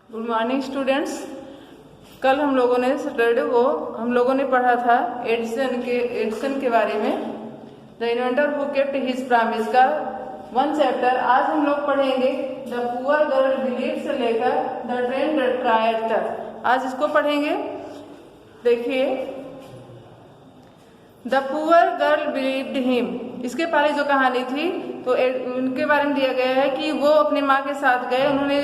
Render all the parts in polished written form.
Good morning students. कल हम लोगों ने सैटरडे को पढ़ा था एडिसन के बारे में, the inventor who kept his promise का 1 चैप्टर। आज हम लोग पढ़ेंगे द पुअर गर्ल बिलीव्ड से लेकर द ट्रेन ट्रायल तक। आज इसको पढ़ेंगे। देखिए, the poor girl believed him, इसके पहले जो कहानी थी तो उनके बारे में दिया गया है कि वो अपनी माँ के साथ गए। उन्होंने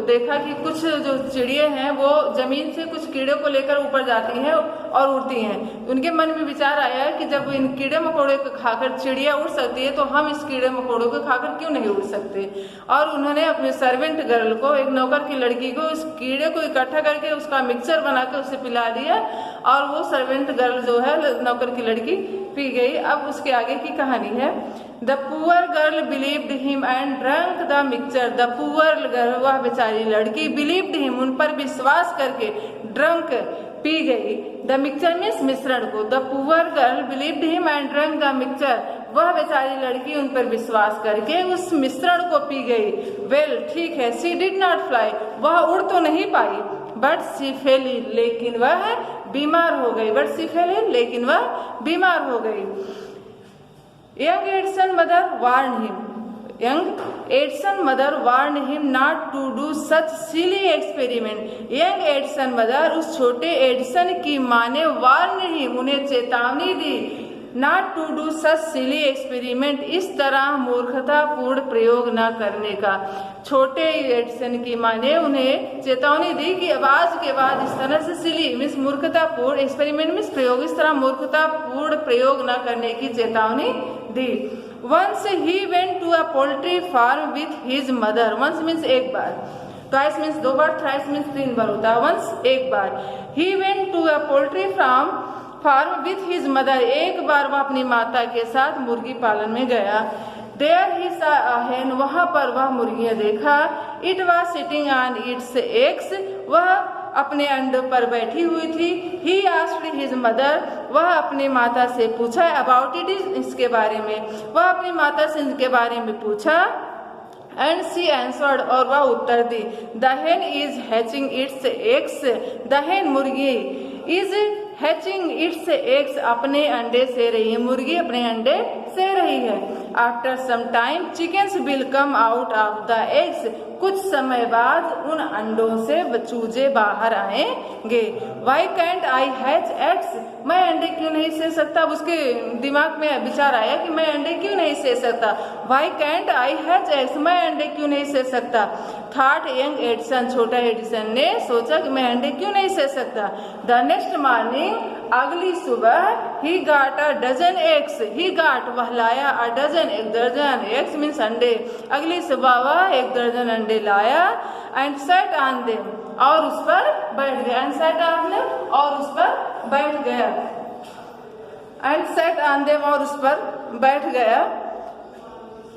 देखा कि कुछ जो चिड़िया हैं वो जमीन से कुछ कीड़े को लेकर ऊपर जाती हैं और उड़ती हैं। उनके मन में विचार आया कि जब इन कीड़े मकोड़े को खाकर चिड़िया उड़ सकती है तो हम इस कीड़े मकोड़ों को खाकर क्यों नहीं उड़ सकते। और उन्होंने अपने सर्वेंट गर्ल को, एक नौकर की लड़की को, इस कीड़े को इकट्ठा करके उसका मिक्सचर बनाकर उसे पिला दिया और वो सर्वेंट गर्ल जो है, नौकर की लड़की, पी गई। अब उसके आगे की कहानी है। The poor girl believed him and drunk the mixture. The poor girl, वह बेचारी लड़की, बिलीव्ड हिम, उन पर विश्वास करके, ड्रंक, पी गई, द मिक्सचर मीन्स मिश्रण को। The poor girl believed him and drunk the mixture, वह बेचारी लड़की उन पर विश्वास करके उस मिश्रण को पी गई। वेल, ठीक है। शी डिड नॉट फ्लाई, वह उड़ तो नहीं पाई, बट शी फेल, लेकिन वह बीमार हो गई। बट शी फेल, लेकिन वह बीमार हो गई। Young Edison mother warned him not to do such silly experiment. Young Edison mother, उस छोटे एडिसन की माँ ने warned him, उन्हें चेतावनी दी, not to do such silly experiment, इस तरह मूर्खतापूर्ण प्रयोग न करने का। छोटे एडिसन की माँ ने उन्हें चेतावनी दी कि अब आज के बाद इस तरह से सिली मीन्स मूर्खतापूर्ण, एक्सपेरिमेंट मीन्स प्रयोग, इस तरह मूर्खतापूर्ण प्रयोग न करने की चेतावनी दी। Once he went to a poultry farm with his mother. Once means एक बार, twice means 2 बार, thrice means 3 बार होता है। Once एक बार। He went to a poultry farm with his mother, एक बार वह अपनी माता के साथ मुर्गी पालन में गया। There he saw a hen, वहाँ पर वह मुर्गियाँ देखा। It was sitting on its eggs, वह अपने अंडों पर बैठी हुई थी। He asked his mother, वह अपनी माता से पूछा about it, इसके बारे में। वह अपनी माता से इसके बारे में पूछा। And she answered, और वह उत्तर दी, The hen is hatching its eggs, the hen, मुर्गी, is hatching its eggs, अपने अंडे से रही है, मुर्गी अपने अंडे से रही है। After some time, chickens will come out of the eggs, कुछ समय बाद उन अंडों से चूजे बाहर आएंगे। Why can't I hatch eggs? मैं अंडे क्यों नहीं से सकता। अब उसके दिमाग में विचार आया कि मैं अंडे क्यों नहीं से सकता। Why can't I hatch eggs? मैं अंडे क्यों नहीं से सकता। Thought young Edison, छोटा एडिसन ने सोचा कि मैं अंडे क्यों नहीं से सकता। The next morning, अगली सुबह, he got a dozen eggs. He got, वह लाया, a dozen, एक दर्जन, eggs means अंडे। अगली सुबह वह 1 दर्जन अंडे लाया। And sat on them, और उस पर बैठ गया। And sat on them, और उस पर बैठ गया। And sat on them, और उस पर बैठ गया।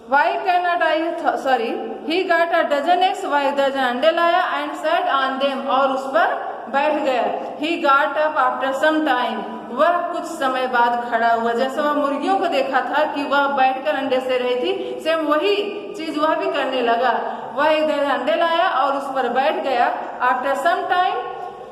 Why cannot I, sorry, he got a dozen eggs, वह 1 दर्जन अंडे लाया। And sat on them, और उस पर बैठ गया। He got up after some time, वह कुछ समय बाद खड़ा हुआ। जैसे वह मुर्गियों को देखा था कि वह बैठकर अंडे से रही थी, सेम वही चीज वह भी करने लगा। वह 1 दर्जन अंडे लाया और उस पर बैठ गया। After some time,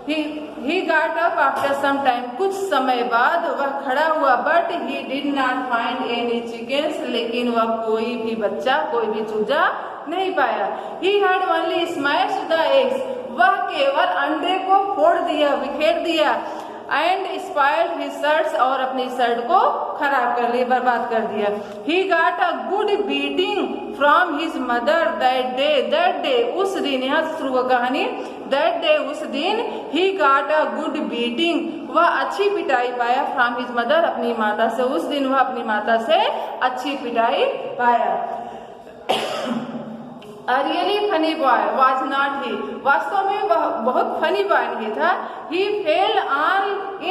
he got up after some time, कुछ समय बाद वह खड़ा हुआ। But he did not find any chickens, लेकिन वह कोई भी बच्चा, कोई भी चूजा नहीं पाया। He had only smashed the eggs, वह केवल अंडे को फोड़ दिया, बिखेर दिया। एंड स्पॉइल्ड हिज शर्ट्स, और अपनी शर्ट को खराब कर लिया, बर्बाद कर दिया। He got a good beating from his mother that day, उस दिन, यहाँ शुरू हुआ कहानी, that day, उस दिन, he got a good beating, वह अच्छी पिटाई पाया, from his mother, अपनी माता से। उस दिन वह अपनी माता से अच्छी पिटाई पाया। A really funny boy was not he, वास्तव में वह बहुत फनी बॉय नहीं था। He failed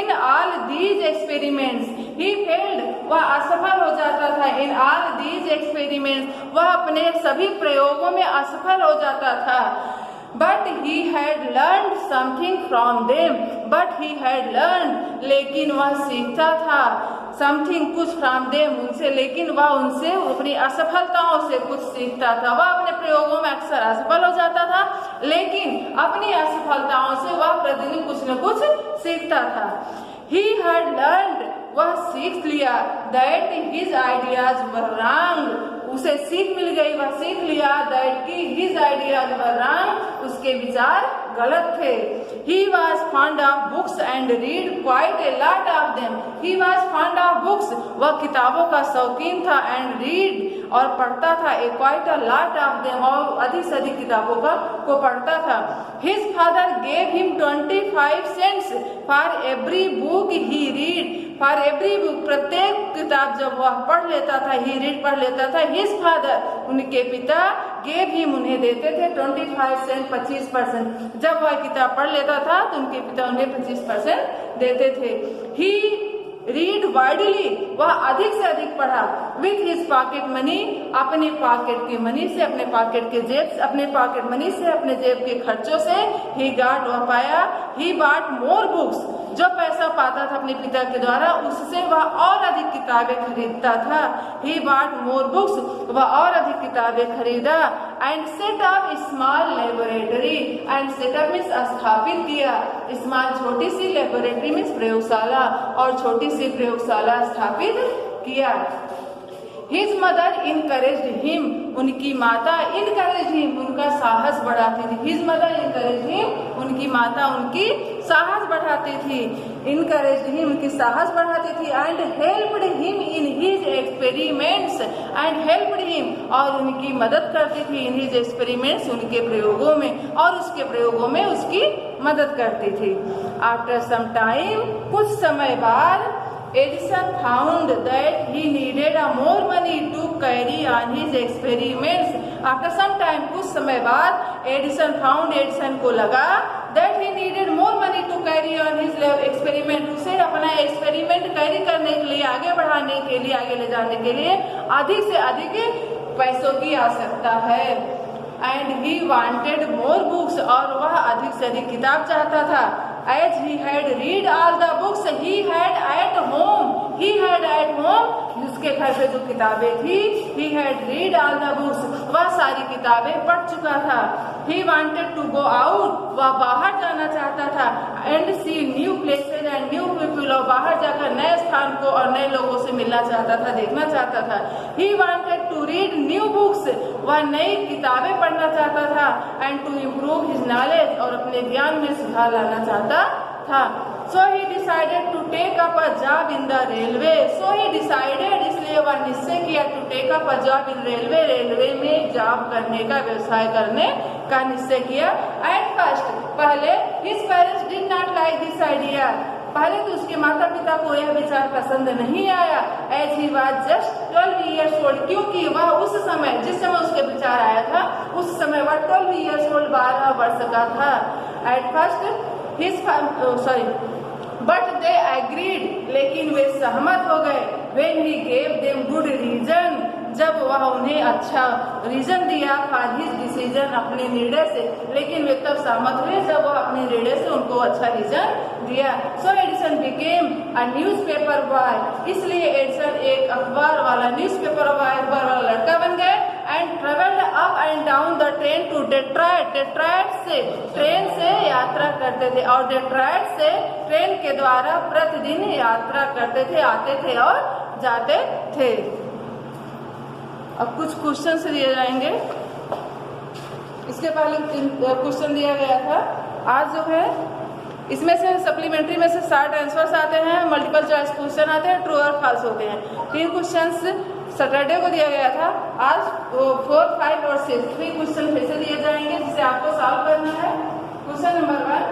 in all these experiments, he failed, वह असफल हो जाता था। In all these experiments, वह अपने सभी प्रयोगों में असफल हो जाता था। But he had learned something from them, but he had learned, लेकिन वह सीखता था, something, कुछ, from them, उनसे, लेकिन वह उनसे अपनी असफलताओं से कुछ सीखता था। वह अपने प्रयोगों में अक्सर असफल हो जाता था, लेकिन अपनी असफलताओं से वह प्रतिदिन कुछ न कुछ सीखता था। He had learned, वह सीख लिया, that his ideas were wrong, उसे सीख मिल गई, वह सीख लिया that कि his ideas were wrong, उसके विचार गलत थे। He was fond of books and read quite a lot of them. He was fond of books, वह किताबों का शौकीन था, and read, और पढ़ता था, quite a lot of them, और अधिक से अधिक किताबों को पढ़ता था। His father gave him 25 cents for every book he read. For every book, प्रत्येक किताब जब वह पढ़ लेता था, he read पढ़ लेता था, his father, उनके पिता, gave him, उन्हें देते थे 25 cents, 25%। जब वह किताब पढ़ लेता था तो उनके पिता उन्हें 25% देते थे। He read widely, वह अधिक से अधिक पढ़ा, with his pocket money, अपने पॉकेट की मनी से, अपने पॉकेट के जेब, अपने पॉकेट मनी से, अपने जेब के खर्चों से, he got, वह पाया, he bought more books, जो पैसा पाता था अपने पिता के द्वारा उससे वह और अधिक किताबें खरीदता था। He bought more books, वह और अधिक किताबें खरीदा। And set up small laboratory, and set up means स्थापित किया, small छोटी सी, laboratory means प्रयोगशाला, और छोटी सी प्रयोगशाला स्थापित किया। His mother encouraged him, उनकी माता encouraged him, उनका साहस बढ़ाती थी। His mother encouraged him, उनकी माता उनकी साहस बढ़ाती थी। encouraged him, उनकी साहस बढ़ाती थी। and helped him in his experiments, and helped him, और उनकी मदद करती थी in his experiments, उनके प्रयोगों में, और उसके प्रयोगों में उसकी मदद करती थी। After some time, कुछ समय बाद, Edison found that he needed more money to carry on his experiments. After some time, कुछ समय बाद, एडिसन को लगा that he needed more money to carry on his experiment. उसे अपना एक्सपेरिमेंट कैरी करने के लिए, आगे बढ़ाने के लिए, आगे ले जाने के लिए अधिक से अधिक पैसों की आवश्यकता है। And he wanted more books, और वह अधिक से अधिक किताब चाहता था। As he had read all the books he had at home, he had at home, उसके घर पे जो किताबें थी, he had read all the books, वह सारी किताबें पढ़ चुका था। He wanted to go out, वह बाहर जाना चाहता था, and see new places and new people, और बाहर जाकर नए स्थान को और नए लोगों से मिलना चाहता था, देखना चाहता था। He wanted to read new books, वह नई किताबें पढ़ना चाहता था, and to improve his knowledge, और अपने ज्ञान में सुधार लाना चाहता था। So he decided to take up a job in the railway. So he decided, इसलिए वह निश्चय किया, to take up a job in railway, railway में जॉब करने का, व्यवसाय करने का निश्चय किया। At first, पहले his parents did not like this idea. पहले तो उसके माता पिता को यह विचार पसंद नहीं आया। As he was just 12 years old, क्योंकि वह उस समय, जिस समय उसके विचार आया था, उस समय वह 12 years old, 12 वर्ष का था। At first, but they agreed, लेकिन वे सहमत हो गए। When he gave them good reason, जब वह उन्हें अच्छा रीजन दिया for his decision, अपने निर्णय से, लेकिन वे तब सहमत हुए जब वह अपने निर्णय से उनको अच्छा रीजन दिया। So Edison became a newspaper boy, इसलिए एडिसन एक अखबार वाला, न्यूज़पेपर वाला लड़का बन गए। And traveled up and down the train to Detroit, Detroit से ट्रेन से यात्रा करते थे, और डेट्रॉयट से ट्रेन के द्वारा प्रतिदिन यात्रा करते थे, आते थे और जाते थे। अब कुछ क्वेश्चन दिए जाएंगे। इसके पहले क्वेश्चन दिया गया था, आज जो है इसमें से सप्लीमेंट्री में से 60 आंसर्स आते हैं, मल्टीपल चॉइस क्वेश्चन आते हैं, ट्रू और फॉल्स होते हैं। 3 क्वेश्चंस सैटरडे को दिया गया था, आज 4, 5 और 6 3 क्वेश्चन फिर से दिए जाएंगे जिसे आपको सॉल्व करना है। Question number 1,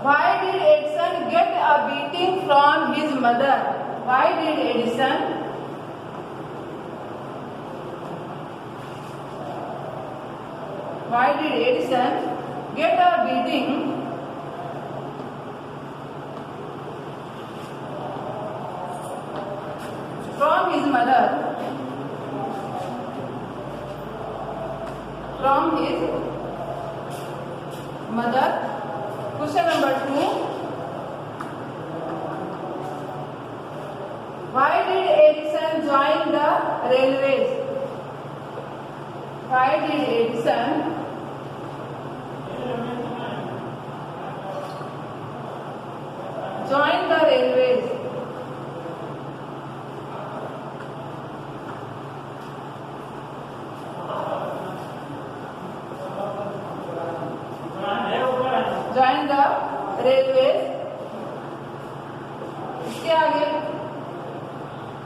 Why did Edison get a beating from his mother? Why did Edison get a beating from his mother? Question number 2, why did Edison join the railways? Why did Edison join the railways? Join the railways. इसके आगे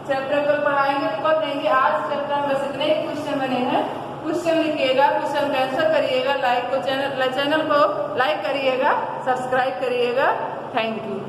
chapter को पढ़ाएंगे तो कब देंगे? आज chapter में बस इतने ही क्वेश्चन बने हैं। क्वेश्चन लिखिएगा, क्वेश्चन का आंसर करिएगा, चैनल को लाइक करिएगा, सब्सक्राइब करिएगा। Thank you.